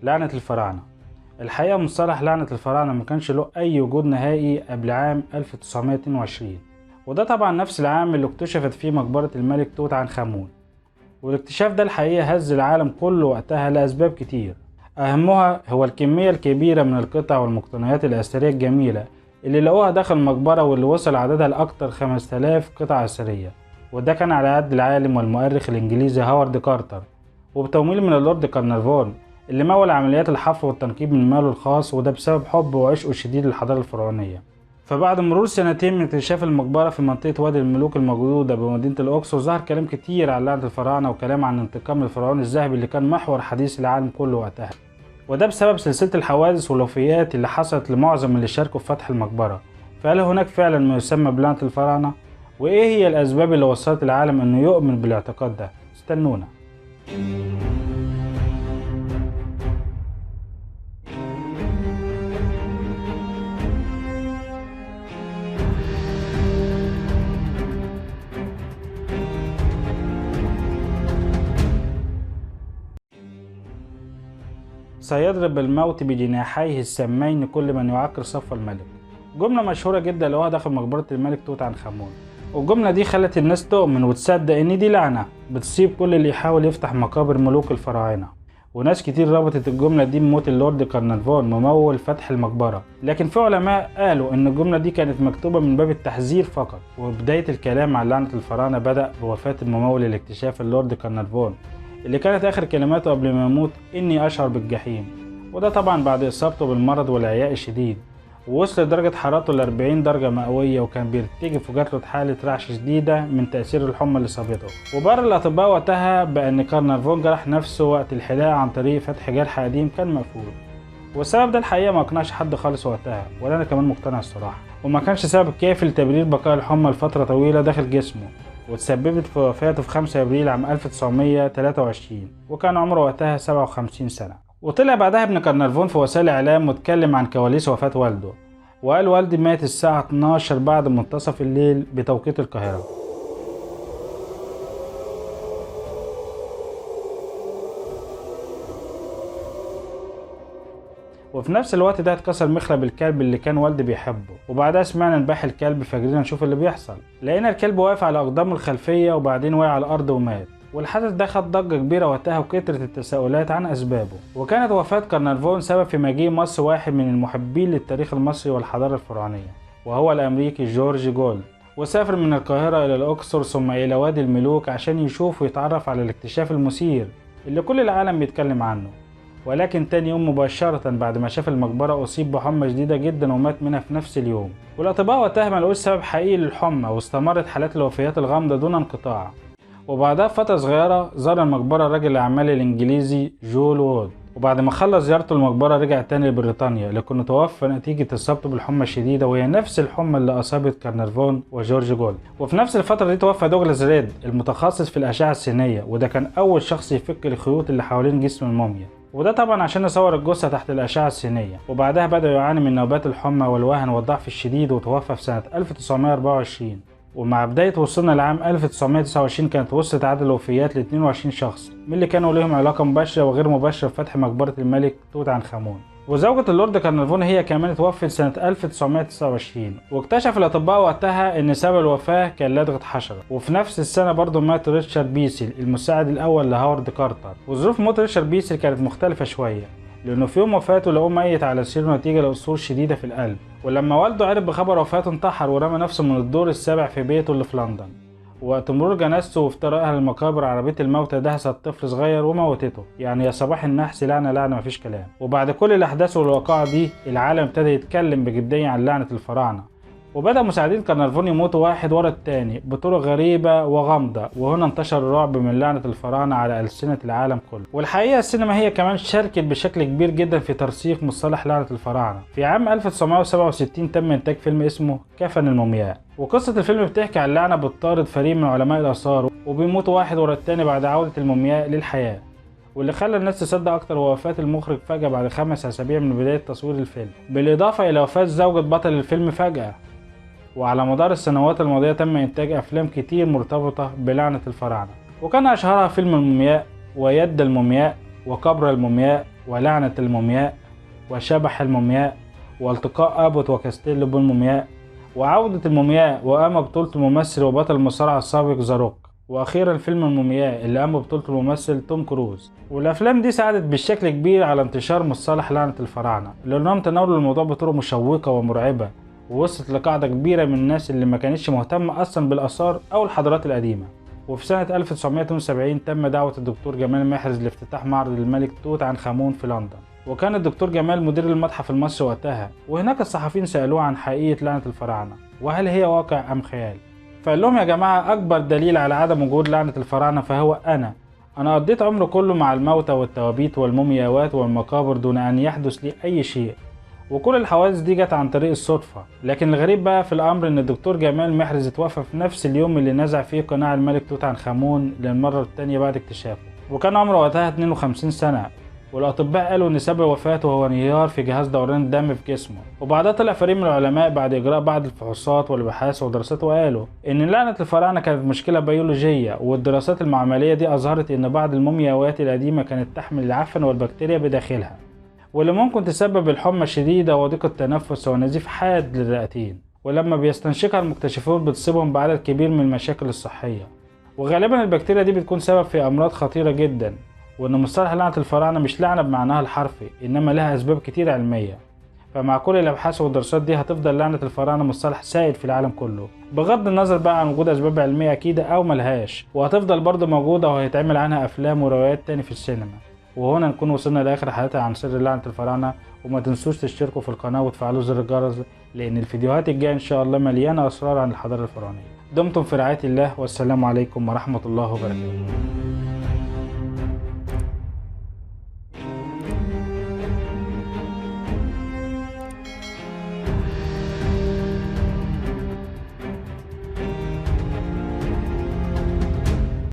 لعنة الفراعنة. الحقيقة مصطلح لعنة الفراعنة ما كانش له أي وجود نهائي قبل عام 1922، وده طبعا نفس العام اللي اكتشفت فيه مقبرة الملك توت عنخ آمون. والاكتشاف ده الحقيقة هز العالم كله وقتها لأسباب كتير، أهمها هو الكمية الكبيرة من القطع والمقتنيات الأثرية الجميلة اللي لقوها داخل المقبرة، واللي وصل عددها لأكتر 5000 قطعة أثرية. وده كان على يد العالم والمؤرخ الإنجليزي هوارد كارتر، وبتمويل من اللورد كارنارفون اللي مول عمليات الحفر والتنقيب من ماله الخاص، وده بسبب حبه وعشقه الشديد للحضارة الفرعونية. فبعد مرور سنتين من اكتشاف المقبرة في منطقة وادي الملوك الموجودة بمدينة الأقصر، ظهر كلام كتير عن لعنة الفراعنة وكلام عن انتقام الفرعون الذهبي اللي كان محور حديث العالم كله وقتها، وده بسبب سلسلة الحوادث والوفيات اللي حصلت لمعظم اللي شاركوا في فتح المقبرة. فهل هناك فعلا ما يسمى بلعنة الفراعنة؟ وإيه هي الأسباب اللي وصلت العالم إنه يؤمن بالاعتقاد ده؟ استنونا. سيضرب الموت بجناحيه السمين كل من يعكر صف الملك، جملة مشهورة جدا لقوها داخل مقبرة الملك توت عنخ آمون. والجملة دي خلت الناس تؤمن وتصدق إن دي لعنة بتصيب كل اللي يحاول يفتح مقابر ملوك الفراعنة. وناس كتير ربطت الجملة دي بموت اللورد كارنارفون ممول فتح المقبرة، لكن في علماء قالوا إن الجملة دي كانت مكتوبة من باب التحذير فقط. وبداية الكلام عن لعنة الفراعنة بدأ بوفاة الممول الاكتشاف اللورد كارنارفون، اللي كانت آخر كلماته قبل ما يموت إني أشعر بالجحيم. وده طبعا بعد إصابته بالمرض والعياء الشديد، ووصل درجة حرارته ل40 درجة مئوية، وكان بيرتجف وجات له حالة رعش شديدة من تأثير الحمى اللي صابته. وبرر الأطباء وقتها بأن كارنارفون جرح نفسه وقت الحلاقة عن طريق فتح جرح قديم كان مقفول. والسبب ده الحقيقة ما أقنعش حد خالص وقتها، ولا أنا كمان مقتنع الصراحة، وما كانش سبب كافي لتبرير بقاء الحمى لفترة طويلة داخل جسمه، وتسببت في وفاته في 5 أبريل عام 1923، وكان عمره وقتها 57 سنة. وطلع بعدها ابن كارنارفون في وسائل الإعلام واتكلم عن كواليس وفاة والده، وقال والدي مات الساعة 12 بعد منتصف الليل بتوقيت القاهرة. وفي نفس الوقت ده اتكسر مخلب الكلب اللي كان والدي بيحبه، وبعدها سمعنا نباح الكلب فجرينا نشوف اللي بيحصل. لقينا الكلب واقف على أقدامه الخلفية وبعدين وقع على الأرض ومات. والحدث ده خد ضجة كبيرة وقتها وكترت التساؤلات عن أسبابه. وكانت وفاة كارنارفون سبب في مجيء مصر واحد من المحبين للتاريخ المصري والحضارة الفرعونية، وهو الأمريكي جورج جولد، وسافر من القاهرة إلى الأقصر ثم إلى وادي الملوك عشان يشوف ويتعرف على الاكتشاف المثير اللي كل العالم بيتكلم عنه. ولكن تاني يوم مباشرة بعد ما شاف المقبرة أصيب بحمى شديدة جدا ومات منها في نفس اليوم. والأطباء وقتها ما لقوش سبب حقيقي للحمى، واستمرت حالات الوفيات الغامضة دون انقطاع. وبعدها بفترة صغيرة زار المقبرة رجل الأعمال الإنجليزي جول وود، وبعد ما خلص زيارته المقبرة رجع تاني لبريطانيا، لكنه توفى نتيجة إصابته بالحمى الشديدة، وهي نفس الحمى اللي أصابت كارنارفون وجورج جولد. وفي نفس الفترة دي توفى دوغلاس ريد المتخصص في الأشعة السينية، وده كان أول شخص يفك الخيوط اللي حوالين جسم الموميا، وده طبعا عشان يصور الجثة تحت الأشعة السينية. وبعدها بدأ يعاني من نوبات الحمى والوهن والضعف الشديد، وتوفى في سنة 1924. ومع بداية وصولنا لعام 1929 كانت وصلت عدد الوفيات ل 22 شخص من اللي كانوا لهم علاقة مباشرة وغير مباشرة بفتح مقبرة الملك توت عنخ آمون. وزوجة اللورد كارنارفون هي كمان توفت سنة 1929، واكتشف الأطباء وقتها إن سبب الوفاة كان لدغة حشرة. وفي نفس السنة برضو مات ريتشارد بيسل المساعد الأول لهوارد كارتر. وظروف موت ريتشارد بيسل كانت مختلفة شوية، لأنه في يوم وفاته لقوه ميت على سريره نتيجة لقصور شديدة في القلب. ولما والده عرف بخبر وفاته انتحر ورمى نفسه من الدور السابع في بيته اللي في لندن. وقت مرور جنازته وافتراءها للمقابر عربية الموتى دهست طفل صغير وموتته. يعني يا صباح النحس لعنة مفيش كلام. وبعد كل الأحداث والواقعة دي العالم ابتدى يتكلم بجدية عن لعنة الفراعنة، وبدأ مساعدين كارنارفون يموتوا واحد ورا التاني بطرق غريبة وغامضة. وهنا انتشر الرعب من لعنة الفراعنة على ألسنة العالم كله. والحقيقة السينما هي كمان شاركت بشكل كبير جدا في ترسيخ مصطلح لعنة الفراعنة. في عام 1967 تم إنتاج فيلم اسمه كفن المومياء، وقصة الفيلم بتحكي عن لعنة بتطارد فريق من علماء الآثار، وبيموتوا واحد ورا التاني بعد عودة المومياء للحياة. واللي خلى الناس تصدق أكتر هو وفاة المخرج فجأة بعد 5 أسابيع من بداية تصوير الفيلم، بالإضافة إلى وفاة زوجة بطل الفيلم فجأة. وعلى مدار السنوات الماضية تم إنتاج أفلام كتير مرتبطة بلعنة الفراعنة، وكان أشهرها فيلم المومياء ويد المومياء وقبر المومياء ولعنة المومياء، وشبح المومياء، والتقاء أبوت وكاستيلو بالمومياء، وعودة المومياء، وقام بطولة الممثل وبطل المصارعة السابق ذا روك، واخيرا فيلم المومياء اللي قام ببطولة الممثل توم كروز. والافلام دي ساعدت بشكل كبير على انتشار مصطلح لعنة الفراعنة، لانهم تناولوا الموضوع بطرق مشوقة ومرعبة، ووصلت لقاعدة كبيرة من الناس اللي ما كانتش مهتمة اصلا بالاثار او الحضارات القديمة. وفي سنة 1972 تم دعوة الدكتور جمال محرز لافتتاح معرض الملك توت عنخ آمون في لندن، وكان الدكتور جمال مدير المتحف المصري وقتها. وهناك الصحفيين سألوه عن حقيقة لعنة الفراعنة وهل هي واقع أم خيال. فقال لهم: يا جماعة، أكبر دليل على عدم وجود لعنة الفراعنة فهو أنا قضيت عمري كله مع الموتى والتوابيت والمومياوات والمقابر دون أن يحدث لي أي شيء، وكل الحوادث دي جت عن طريق الصدفة. لكن الغريب بقى في الأمر إن الدكتور جمال محرز اتوفى في نفس اليوم اللي نزع فيه قناع الملك توت عنخ آمون للمرة التانية بعد اكتشافه، وكان عمره وقتها 52 سنة. والأطباء قالوا إن سبب وفاته هو انهيار في جهاز دوران الدم في جسمه. وبعدها طلع فريق من العلماء بعد إجراء بعض الفحوصات والأبحاث والدراسات، وقالوا إن لعنة الفراعنة كانت مشكلة بيولوجية، والدراسات المعملية دي أظهرت إن بعض المومياوات القديمة كانت تحمل العفن والبكتيريا بداخلها، واللي ممكن تسبب الحمى الشديدة وضيق التنفس ونزيف حاد للرئتين، ولما بيستنشقها المكتشفون بتصيبهم بعدد كبير من المشاكل الصحية. وغالبا البكتيريا دي بتكون سبب في أمراض خطيرة جدا. وإن مصطلح لعنة الفراعنة مش لعنة بمعناها الحرفي، إنما لها أسباب كتير علمية. فمع كل الأبحاث والدراسات دي هتفضل لعنة الفراعنة مصطلح سائد في العالم كله، بغض النظر بقى عن وجود أسباب علمية أكيدة أو ملهاش، وهتفضل برضه موجودة وهيتعمل عنها أفلام وروايات تاني في السينما. وهنا نكون وصلنا لآخر حلقتنا عن سر لعنة الفراعنة، وما تنسوش تشتركوا في القناة وتفعلوا زر الجرس، لأن الفيديوهات الجاية إن شاء الله مليانة أسرار عن الحضارة الفرعونية. دمتم في رعاية الله، والسلام عليكم ورحمة الله وبركاته.